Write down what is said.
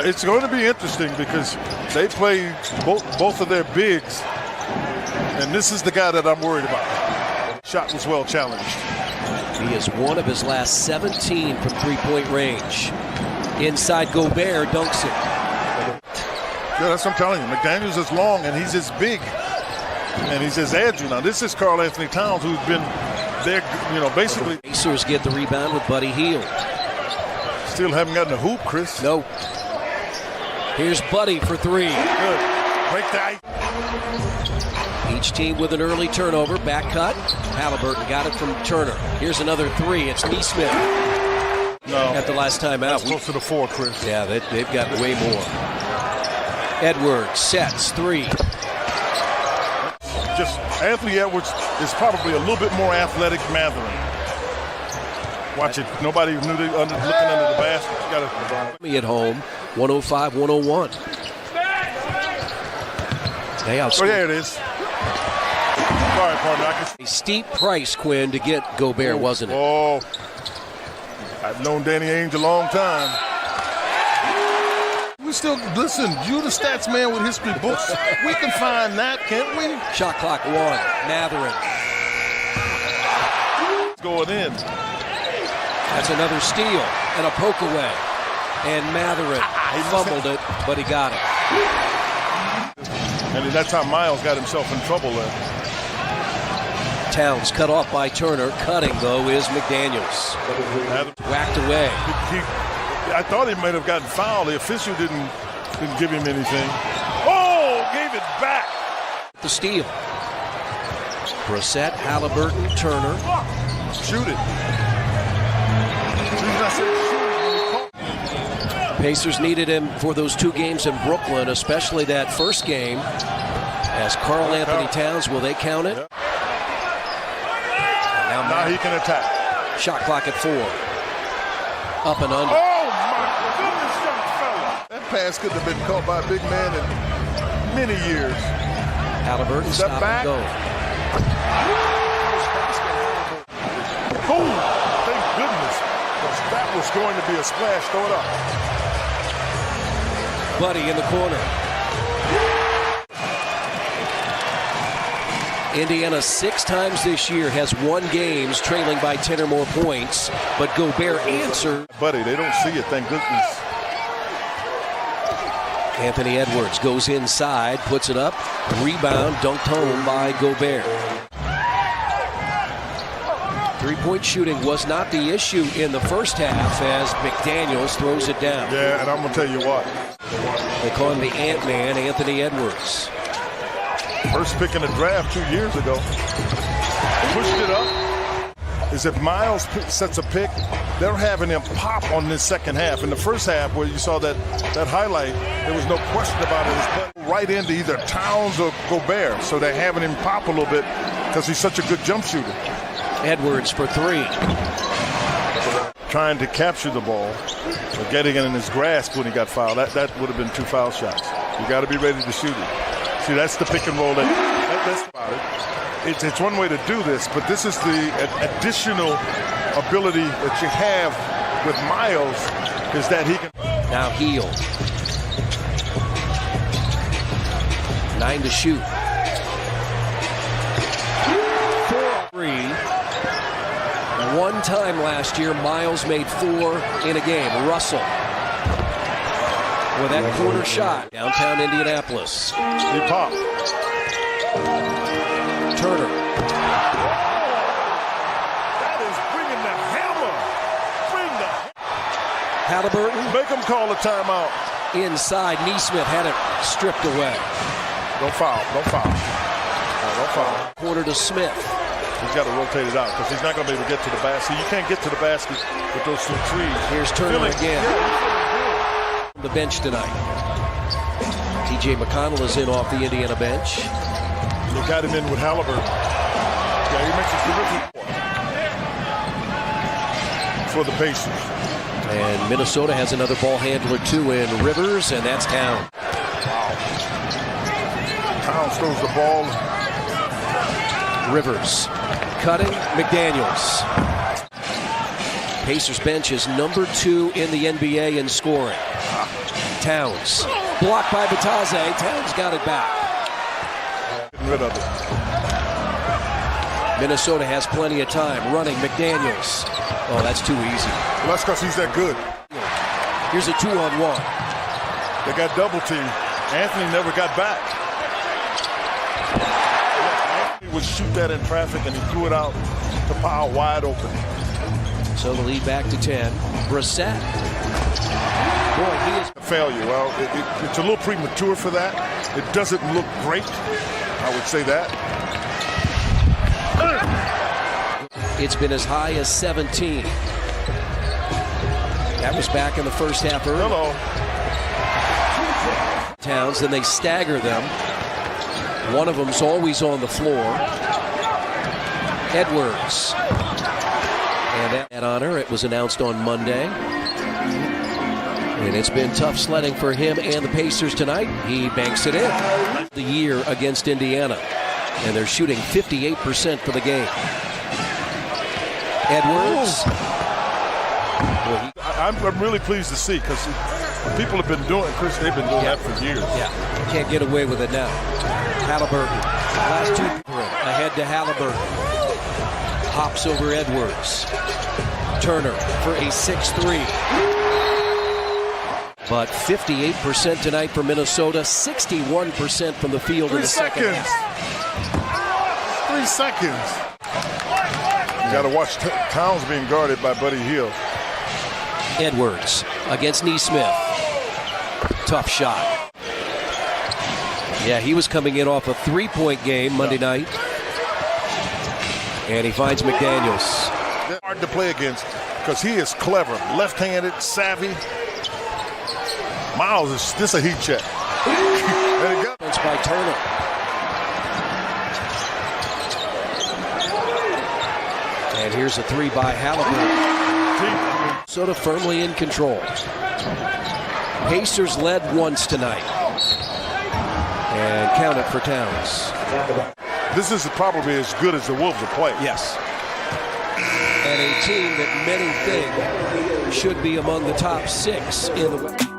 It's going to be interesting because they play both of their bigs, and this is the guy that I'm worried about. Shot was well challenged. He is one of his last 17 from three-point range. Inside Gobert dunks it. Yeah, that's what I'm telling you. McDaniels is long and he's as big and he's as agile. Now this is Karl Anthony Towns, who's been there, basically. Pacers get the rebound with Buddy Hield. Still haven't gotten a hoop, Chris. No. Here's Buddy for three. Good. Break that. Each team with an early turnover. Back cut. Halliburton got it from Turner. Here's another three. It's Nesmith. No. At the last time out. Close to the four, Chris. Yeah, they've got way more. Edwards sets three. Just Anthony Edwards is probably a little bit more athletic than Mathurin. Watch it. Nobody knew they looking under the basket. Me at home, 105-101. They outscored. Oh, there it is. Sorry, partner. A steep price, Quinn, to get Gobert, wasn't it? Oh, I've known Danny Ainge a long time. We still, listen, you the stats man with history books. We can find that, can't we? Shot clock one. Mathurin. Going in. That's another steal and a poke away. And Mathurin fumbled it, but he got it. And that's how Miles got himself in trouble there. Towns cut off by Turner. Cutting, though, is McDaniels. Whacked away. I thought he might have gotten fouled. The official didn't give him anything. Oh, gave it back. The steal. Brissett, Halliburton, Turner. Shoot it. Pacers needed him for those two games in Brooklyn, especially that first game. As Karl Anthony Towns, will they count it? Yep. And now he can attack. Shot clock at 4. Up and under. Oh, my goodness, young fella. That pass couldn't have been caught by a big man in many years. Halliburton stop back. and go. Oh, thank goodness. Because that was going to be a splash. Throw it up. Buddy in the corner. Indiana 6 times this year has won games trailing by 10 or more points, but Gobert answered. Buddy, they don't see it, thank goodness. Anthony Edwards goes inside, puts it up, rebound, dunked home by Gobert. Three-point shooting was not the issue in the first half as McDaniels throws it down. Yeah, and I'm going to tell you what. They call him the Ant-Man, Anthony Edwards. First pick in the draft 2 years ago. Pushed it up. Is if Miles sets a pick, they're having him pop on this second half. In the first half, where you saw that highlight, there was no question about it. It was right into either Towns or Gobert. So they're having him pop a little bit because he's such a good jump shooter. Edwards for 3. Trying to capture the ball, or getting it in his grasp when he got fouled. That would have been 2 foul shots. You got to be ready to shoot it. See, that's the pick and roll. That's about it. It's one way to do this, but this is the additional ability that you have with Miles, is that he can. Now Hield. 9 to shoot. 4-3. One time last year, Miles made 4 in a game. Russell with that corner shot. Downtown Indianapolis. He popped. Turner. That is bringing the hammer. Bring the. Halliburton. Make him call a timeout. Inside, Nesmith had it stripped away. No foul. No foul. No foul. Corner to Smith. He's got to rotate it out because he's not going to be able to get to the basket. You can't get to the basket with those 2 trees. Here's Turner again. Yeah. The bench tonight. TJ McConnell is in off the Indiana bench. They got him in with Halliburton. Yeah, he makes a terrific for the Pacers. And Minnesota has another ball handler too in Rivers, and that's Towns. Wow. Towns throws the ball. Rivers cutting, McDaniels. Pacers bench is number 2 in the NBA in scoring. Towns. Blocked by Batase. Towns got it back. Getting rid of it. Minnesota has plenty of time. Running McDaniels. Oh, that's too easy. Well, that's because he's that good. Here's a 2-on-1. They got double teamed. Anthony never got back. Anthony would shoot that in traffic, and he threw it out to Powell wide open. So the lead back to 10. Brissett. Boy, he is A failure. Well, it's a little premature for that. It doesn't look great. I would say that. It's been as high as 17. That was back in the first half early. Hello. Towns, then they stagger them. One of them's always on the floor. Edwards. And that honor, it was announced on Monday. And it's been tough sledding for him and the Pacers tonight. He banks it in. The year against Indiana. And they're shooting 58% for the game. Edwards. Well, I'm really pleased to see, because people have been doing, Chris, they've been doing that for years. Yeah, can't get away with it now. Halliburton. Last two ahead to Halliburton. Hops over Edwards. Turner for a 6-3. But 58% tonight for Minnesota, 61% from the field in the second half. 3 seconds. You got to watch Towns being guarded by Buddy Hield. Edwards against Neesmith. Tough shot. Yeah, he was coming in off a 3-point game Monday night. And he finds McDaniels. They're hard to play against because he is clever, left-handed, savvy. Miles, is this a heat check? It's by Turner. And here's a 3 by Halliburton. Minnesota firmly in control. Pacers led once tonight. And count it for Towns. This is probably as good as the Wolves have played. Yes. And a team that many think should be among the top 6 in the West.